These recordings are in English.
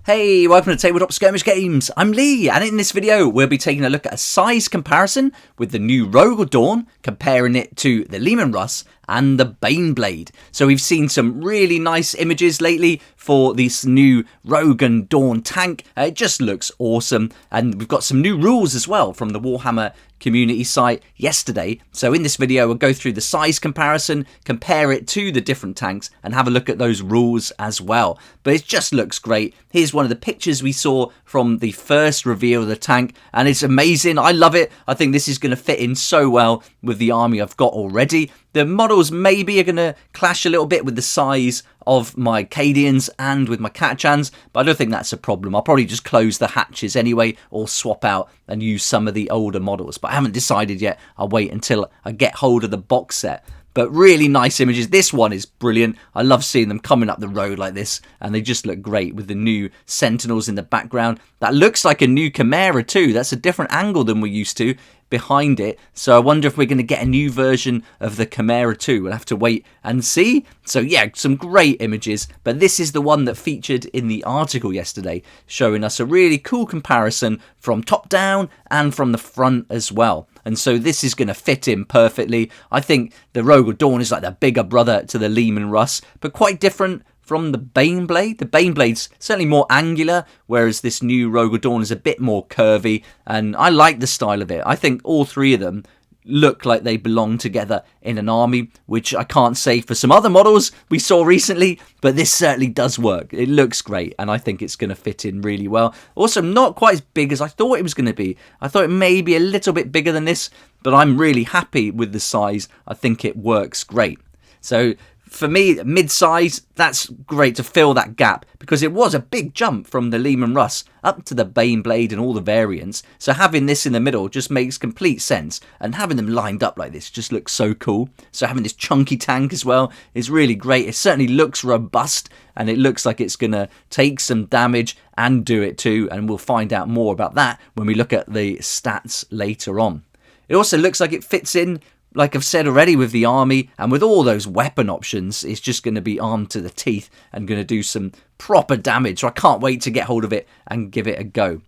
Hey, welcome to Tabletop Skirmish Games. I'm Lee, and in this video we'll be taking a look at a size comparison with the new Rogal Dorn, comparing it to the Leman Russ and the Baneblade. So we've seen some really nice images lately for this new Rogal Dorn tank. It just looks awesome, and we've got some new rules as well from the Warhammer community site yesterday. So in this video we'll go through the size comparison, compare it to the different tanks, and have a look at those rules as well. But it just looks great. Here's one of the pictures we saw from the first reveal of the tank, and it's amazing. I love it. I think this is going to fit in so well with the army I've got already. The models maybe are going to clash a little bit with the size of my Cadians and with my Catachans, but I don't think that's a problem. I'll probably just close the hatches anyway, or swap out and use some of the older models, but I haven't decided yet. I'll wait until I get hold of the box set. But really nice images. This one is brilliant. I love seeing them coming up the road like this, and they just look great with the new Sentinels in the background. That looks like a new Chimera too. That's a different angle than we're used to behind it. So I wonder if we're going to get a new version of the Chimera too. We'll have to wait and see. So yeah, some great images, but this is the one that featured in the article yesterday, showing us a really cool comparison from top down and from the front as well. And so this is going to fit in perfectly. I think the Rogal Dorn is like the bigger brother to the Leman Russ, but quite different from the Baneblade. The Baneblade's certainly more angular, whereas this new Rogal Dorn is a bit more curvy, and I like the style of it. I think all three of them look like they belong together in an army, which I can't say for some other models we saw recently, but this certainly does work. It looks great, and I think it's going to fit in really well. Also, not quite as big as I thought it was going to be. I thought it may be a little bit bigger than this, but I'm really happy with the size. I think it works great. So for me, mid-size, that's great to fill that gap, because it was a big jump from the Leman Russ up to the Baneblade and all the variants. So having this in the middle just makes complete sense, and having them lined up like this just looks so cool. So having this chunky tank as well is really great. It certainly looks robust, and it looks like it's going to take some damage and do it too, and we'll find out more about that when we look at the stats later on. It also looks like it fits in, like I've said already, with the army, and with all those weapon options, it's just going to be armed to the teeth and going to do some proper damage. So I can't wait to get hold of it and give it a go.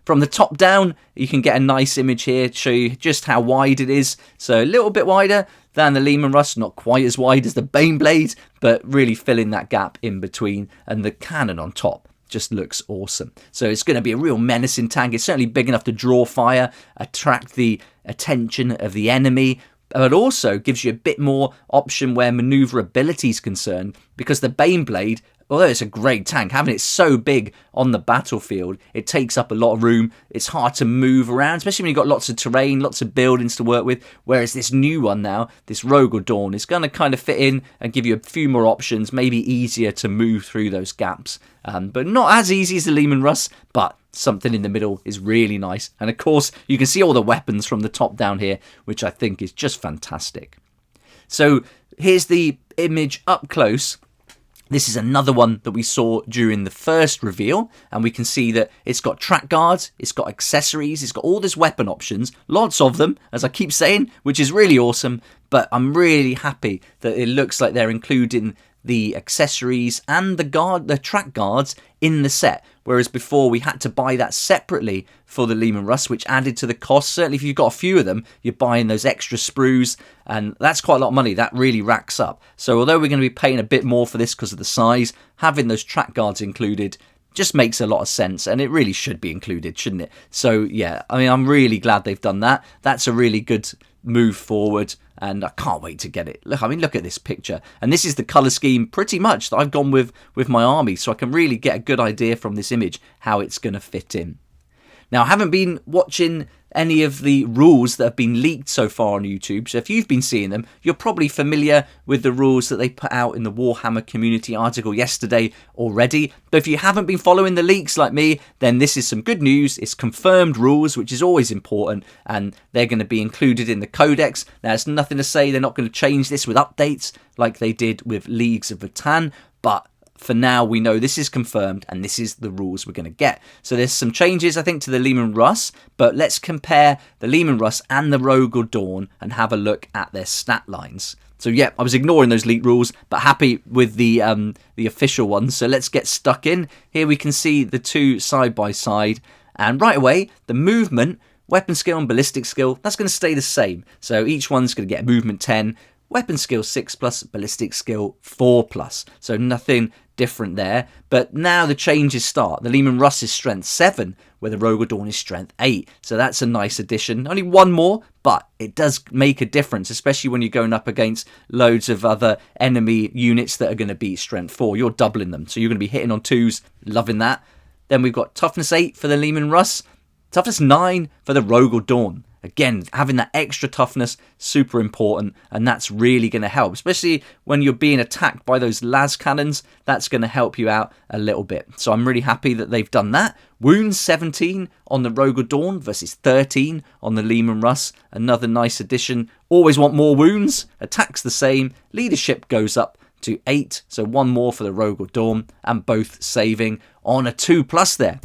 From the top down, you can get a nice image here to show you just how wide it is. So a little bit wider than the Leman Russ, not quite as wide as the Baneblade, but really filling that gap in between, and the cannon on top just looks awesome. So it's going to be a real menacing tank. It's certainly big enough to draw fire, attract the attention of the enemy, but also gives you a bit more option where maneuverability is concerned, because the Baneblade, although it's a great tank, having it so big on the battlefield, it takes up a lot of room. It's hard to move around, especially when you've got lots of terrain, lots of buildings to work with, whereas this new one now, this Rogal Dorn, is going to kind of fit in and give you a few more options, maybe easier to move through those gaps. But not as easy as the Leman Russ, but something in the middle is really nice. And of course, you can see all the weapons from the top down here, which I think is just fantastic. So here's the image up close. This is another one that we saw during the first reveal, and we can see that it's got track guards, it's got accessories, it's got all these weapon options, lots of them, as I keep saying, which is really awesome. But I'm really happy that it looks like they're including the accessories and the track guards in the set, whereas before we had to buy that separately for the Leman Russ, which added to the cost. Certainly if you've got a few of them, you're buying those extra sprues, and that's quite a lot of money. That really racks up. So although we're going to be paying a bit more for this because of the size, having those track guards included just makes a lot of sense, and it really should be included, shouldn't it? So yeah, I mean, I'm really glad they've done that. That's a really good move forward, and I can't wait to get it. Look, I mean, look at this picture, and this is the color scheme pretty much that I've gone with my army, so I can really get a good idea from this image how it's going to fit in. Now, I haven't been watching any of the rules that have been leaked so far on YouTube, so if you've been seeing them, you're probably familiar with the rules that they put out in the Warhammer community article yesterday already. But if you haven't been following the leaks like me, then this is some good news. It's confirmed rules, which is always important, and they're going to be included in the codex. Now, it's nothing to say they're not going to change this with updates like they did with Leagues of Votann, but for now, we know this is confirmed, and this is the rules we're going to get. So there's some changes, I think, to the Leman Russ, but let's compare the Leman Russ and the Rogal Dorn and have a look at their stat lines. So yeah, I was ignoring those leaked rules, but happy with the official ones. So let's get stuck in. Here we can see the two side by side, and right away the movement, weapon skill and ballistic skill, that's going to stay the same. So each one's going to get movement 10, weapon skill 6+, ballistic skill 4+. So nothing different there. But now the changes start. The Leman Russ is strength 7, where the Rogue Dawn is strength 8. So that's a nice addition. Only one more, but it does make a difference, especially when you're going up against loads of other enemy units that are going to be strength 4. You're doubling them. So you're going to be hitting on 2s. Loving that. Then we've got toughness 8 for the Leman Russ. Toughness 9 for the Rogue Dawn. Again, having that extra toughness, super important, and that's really going to help, especially when you're being attacked by those las cannons. That's going to help you out a little bit. So I'm really happy that they've done that. Wounds 17 on the Rogue Dawn versus 13 on the Leman Russ. Another nice addition. Always want more wounds. Attacks the same. Leadership goes up to 8, so one more for the Rogue Dawn, and both saving on a 2+ there.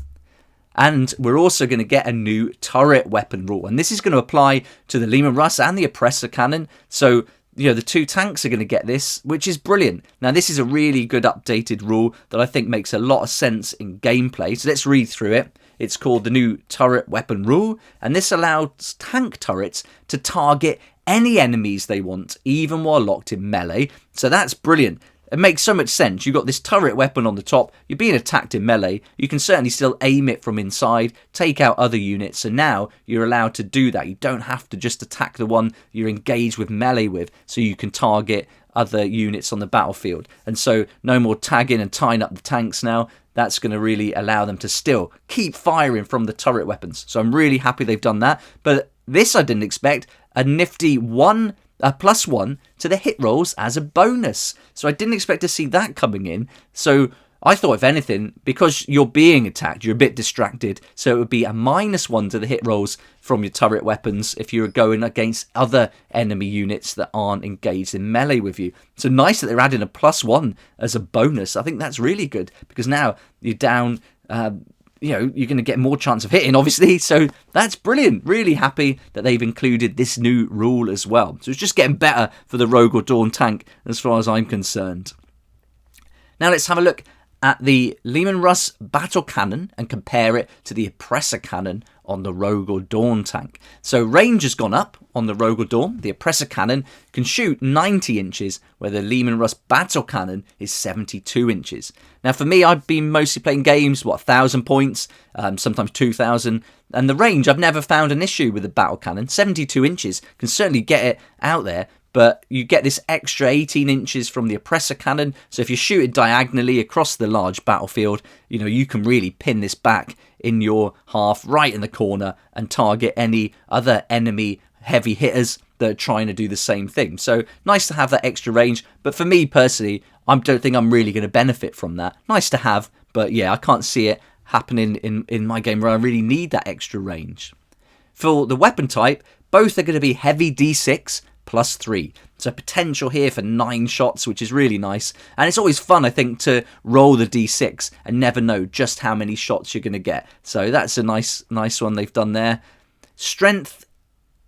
And we're also going to get a new turret weapon rule. And this is going to apply to the Leman Russ and the Oppressor Cannon. So, you know, the two tanks are going to get this, which is brilliant. Now, this is a really good updated rule that I think makes a lot of sense in gameplay. So let's read through it. It's called the new turret weapon rule. And this allows tank turrets to target any enemies they want, even while locked in melee. So that's brilliant. It makes so much sense. You've got this turret weapon on the top. You're being attacked in melee. You can certainly still aim it from inside, take out other units. So now you're allowed to do that. You don't have to just attack the one you're engaged with melee with, so you can target other units on the battlefield. And so no more tagging and tying up the tanks now. That's going to really allow them to still keep firing from the turret weapons. So I'm really happy they've done that. But this I didn't expect. A nifty +1 to the hit rolls as a bonus. So I didn't expect to see that coming in. So I thought, if anything, because you're being attacked, you're a bit distracted. So it would be a -1 to the hit rolls from your turret weapons if you're going against other enemy units that aren't engaged in melee with you. So nice that they're adding a +1 as a bonus. I think that's really good, because now you're down... you're going to get more chance of hitting, obviously. So that's brilliant. Really happy that they've included this new rule as well. So it's just getting better for the Rogue Dawn tank as far as I'm concerned. Now let's have a look at the Leman Russ battle cannon and compare it to the Oppressor cannon on the Rogue Dawn tank. So range has gone up on the Rogue Dawn. The Oppressor cannon can shoot 90 inches, where the Leman Russ battle cannon is 72 inches. Now for me, I've been mostly playing games, 1,000 points, sometimes 2,000. And the range, I've never found an issue with the battle cannon. 72 inches can certainly get it out there. But you get this extra 18 inches from the Oppressor cannon. So if you shoot it diagonally across the large battlefield, you can really pin this back in your half right in the corner and target any other enemy heavy hitters that are trying to do the same thing. So nice to have that extra range. But for me personally, I don't think I'm really going to benefit from that. Nice to have, but yeah, I can't see it happening in my game where I really need that extra range. For the weapon type, both are going to be heavy D6 +3. So potential here for 9 shots, which is really nice. And it's always fun, I think, to roll the D6 and never know just how many shots you're going to get. So that's a nice one they've done there. Strength,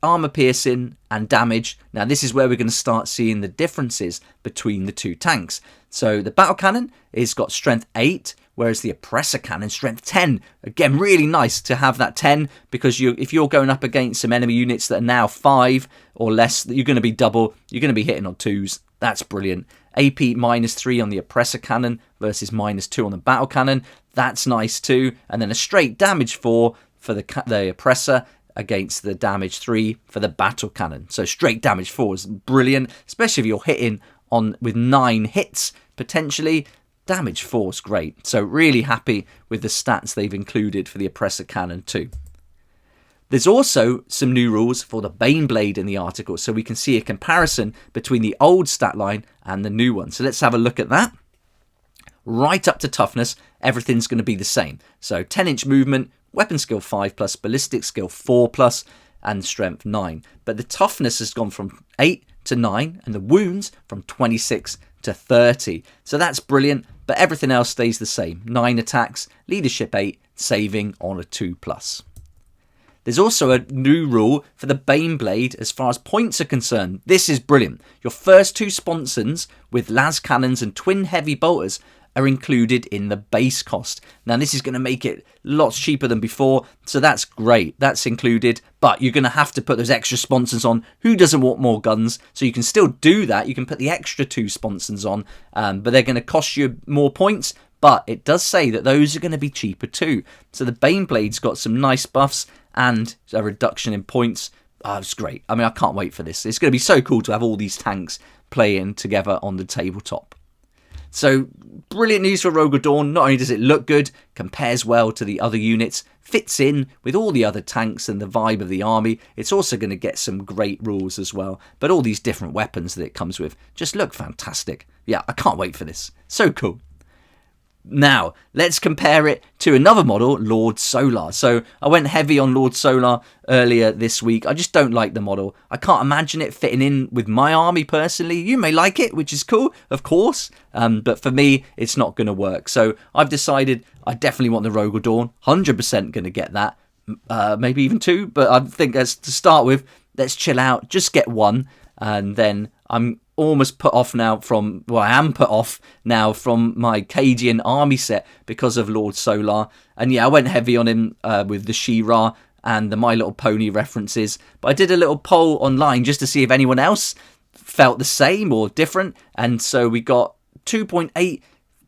armor piercing, and damage. Now this is where we're going to start seeing the differences between the two tanks. So the battle cannon has got strength 8, whereas the Oppressor cannon strength 10. Again, really nice to have that 10, because if you're going up against some enemy units that are now 5 or less, you're going to be double. You're going to be hitting on 2s. That's brilliant. AP -3 on the Oppressor cannon versus -2 on the battle cannon. That's nice too. And then a straight damage 4 for the Oppressor against the damage 3 for the battle cannon. So straight damage 4 is brilliant, especially if you're hitting on with 9 hits potentially. Damage 4 is great. So really happy with the stats they've included for the Oppressor cannon too. There's also some new rules for the Baneblade in the article, so we can see a comparison between the old stat line and the new one. So let's have a look at that. Right up to toughness, everything's going to be the same. So 10-inch movement, weapon skill 5+, ballistic skill 4+, and strength 9. But the toughness has gone from 8 to 9, and the wounds from 26 to 30. So that's brilliant, but everything else stays the same. 9 attacks, leadership 8, saving on a 2+. There's also a new rule for the Baneblade as far as points are concerned. This is brilliant. Your first 2 sponsons with las cannons and twin heavy bolters are included in the base cost. Now this is going to make it lots cheaper than before, so that's great. That's included, but you're going to have to put those extra sponsons on. Who doesn't want more guns? So you can still do that. You can put the extra 2 sponsons on, but they're going to cost you more points. But it does say that those are going to be cheaper too. So the Baneblade's got some nice buffs and a reduction in points. Oh, it's great. I mean, I can't wait for this. It's going to be so cool to have all these tanks playing together on the tabletop. So, brilliant news for Rogue Dawn. Not only does it look good, compares well to the other units, fits in with all the other tanks and the vibe of the army, it's also going to get some great rules as well. But all these different weapons that it comes with just look fantastic. Yeah, I can't wait for this. So cool. Now, let's compare it to another model, Lord Solar. So I went heavy on Lord Solar earlier this week. I just don't like the model. I can't imagine it fitting in with my army personally. You may like it, which is cool, of course. But for me, it's not going to work. So I've decided I definitely want the Rogue Dawn. 100% going to get that. Maybe even 2. But I think as to start with, let's chill out. Just get 1. And then I'm almost put off now from, well, I am put off now from my Cadian army set because of Lord Solar. And yeah, I went heavy on him with the She-Ra and the My Little Pony references. But I did a little poll online just to see if anyone else felt the same or different. And so we got 2.8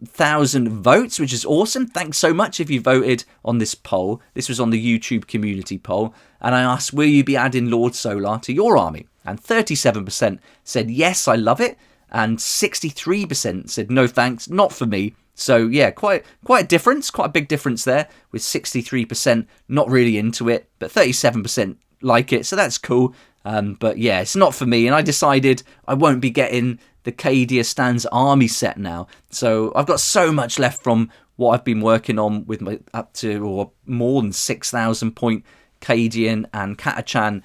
thousand votes, which is awesome. Thanks so much if you voted on this poll. This was on the YouTube community poll. And I asked, will you be adding Lord Solar to your army? And 37% said, yes, I love it. And 63% said, no thanks, not for me. So yeah, quite a difference, quite a big difference there, with 63% not really into it, but 37% like it. So that's cool. But yeah, it's not for me. And I decided I won't be getting the Cadia Stands army set now. So I've got so much left from what I've been working on with my up to or more than 6,000 point Cadian and Catachan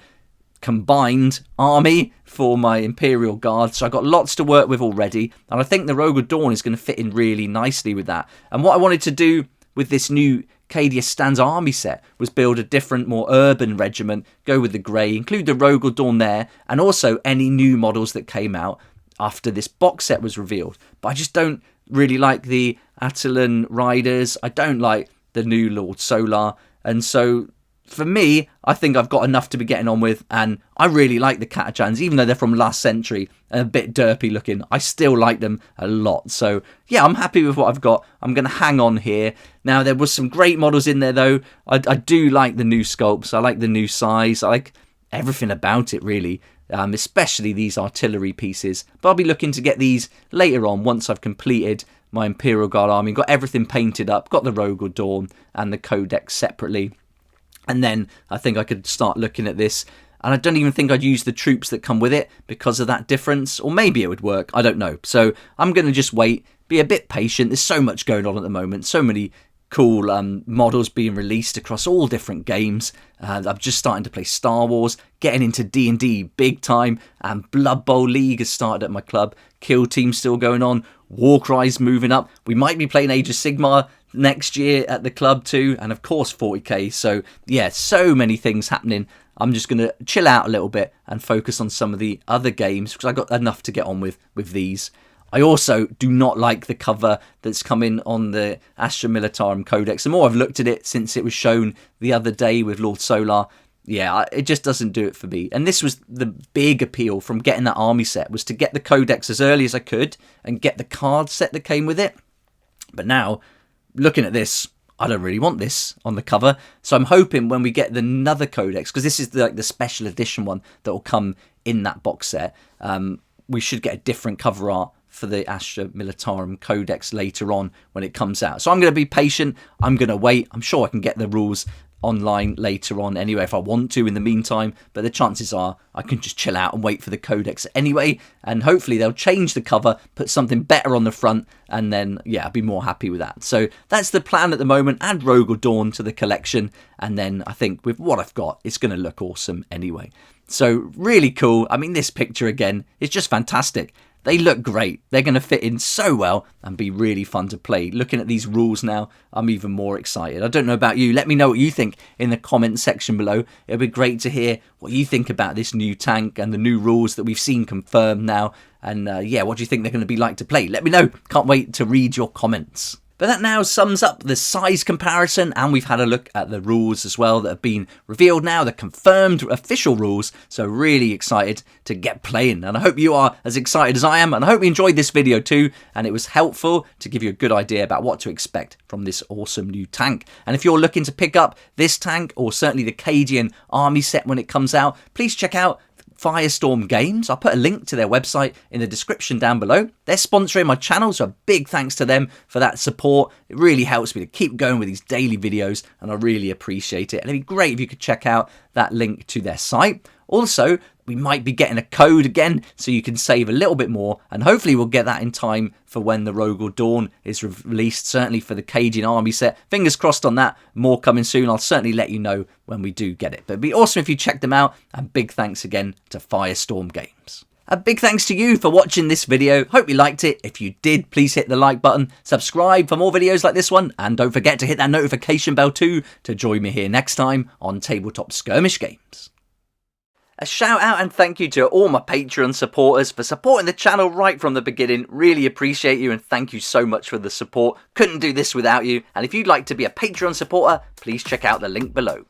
combined army for my Imperial Guard. So I've got lots to work with already. And I think the Rogue Dawn is going to fit in really nicely with that. And what I wanted to do with this new Cadia Stands army set was build a different, more urban regiment, go with the grey, include the Rogue Dawn there, and also any new models that came out after this box set was revealed. But I just don't really like the Attilan Riders. I don't like the new Lord Solar. And so for me, I think I've got enough to be getting on with, and I really like the Catachans, even though they're from last century and a bit derpy looking. I still like them a lot. So yeah, I'm happy with what I've got. I'm going to hang on here. Now, there was some great models in there, though. I do like the new sculpts. I like the new size. I like everything about it, really, especially these artillery pieces. But I'll be looking to get these later on once I've completed my Imperial Guard army, got everything painted up, got the Rogue Dawn and the Codex separately. And then I think I could start looking at this. And I don't even think I'd use the troops that come with it because of that difference. Or maybe it would work. I don't know. So I'm going to just wait, be a bit patient. There's so much going on at the moment. So many cool models being released across all different games. I'm just starting to play Star Wars, getting into D&D big time. And Blood Bowl League has started at my club. Kill Team still going on. Warcry's moving up. We might be playing Age of Sigmar next year at the club too, and of course 40k. So yeah, so many things happening. I'm just going to chill out a little bit and focus on some of the other games because I got enough to get on with these. I also do not like the cover that's coming on the Astra Militarum Codex. The more I've looked at it since it was shown the other day with Lord Solar, yeah, it just doesn't do it for me. And this was the big appeal from getting that army set, was to get the Codex as early as I could and get the card set that came with it. But now, looking at this, I don't really want this on the cover. So I'm hoping when we get another Codex, because this is the special edition one that will come in that box set, we should get a different cover art for the Astra Militarum Codex later on when it comes out. So I'm going to be patient. I'm going to wait. I'm sure I can get the rules online later on anyway if I want to in the meantime, but the chances are I can just chill out and wait for the Codex anyway, and hopefully they'll change the cover, put something better on the front, and then yeah, I'll be more happy with that. So that's the plan at the moment. Add Rogue Dawn to the collection, and then I think with what I've got, it's going to look awesome anyway. So really cool. I mean, this picture again is just fantastic. They look great. They're going to fit in so well and be really fun to play. Looking at these rules now, I'm even more excited. I don't know about you. Let me know what you think in the comment section below. It'll be great to hear what you think about this new tank and the new rules that we've seen confirmed now. And yeah, what do you think they're going to be like to play? Let me know. Can't wait to read your comments. But that now sums up the size comparison, and we've had a look at the rules as well that have been revealed now, the confirmed official rules. So really excited to get playing, and I hope you are as excited as I am, and I hope you enjoyed this video too, and it was helpful to give you a good idea about what to expect from this awesome new tank. And if you're looking to pick up this tank, or certainly the Cadian army set when it comes out, please check out Firestorm Games. I'll put a link to their website in the description down below. They're sponsoring my channel, so a big thanks to them for that support. It really helps me to keep going with these daily videos, and I really appreciate it. And it'd be great if you could check out that link to their site. Also, we might be getting a code again, so you can save a little bit more, and hopefully we'll get that in time for when the Rogal Dawn is released, certainly for the Cadian army set. Fingers crossed on that. More coming soon. I'll certainly let you know when we do get it. But it'd be awesome if you check them out, and big thanks again to Firestorm Games. A big thanks to you for watching this video. Hope you liked it. If you did, please hit the like button, subscribe for more videos like this one, and don't forget to hit that notification bell too to join me here next time on Tabletop Skirmish Games. A shout out and thank you to all my Patreon supporters for supporting the channel right from the beginning. Really appreciate you, and thank you so much for the support. Couldn't do this without you. And if you'd like to be a Patreon supporter, please check out the link below.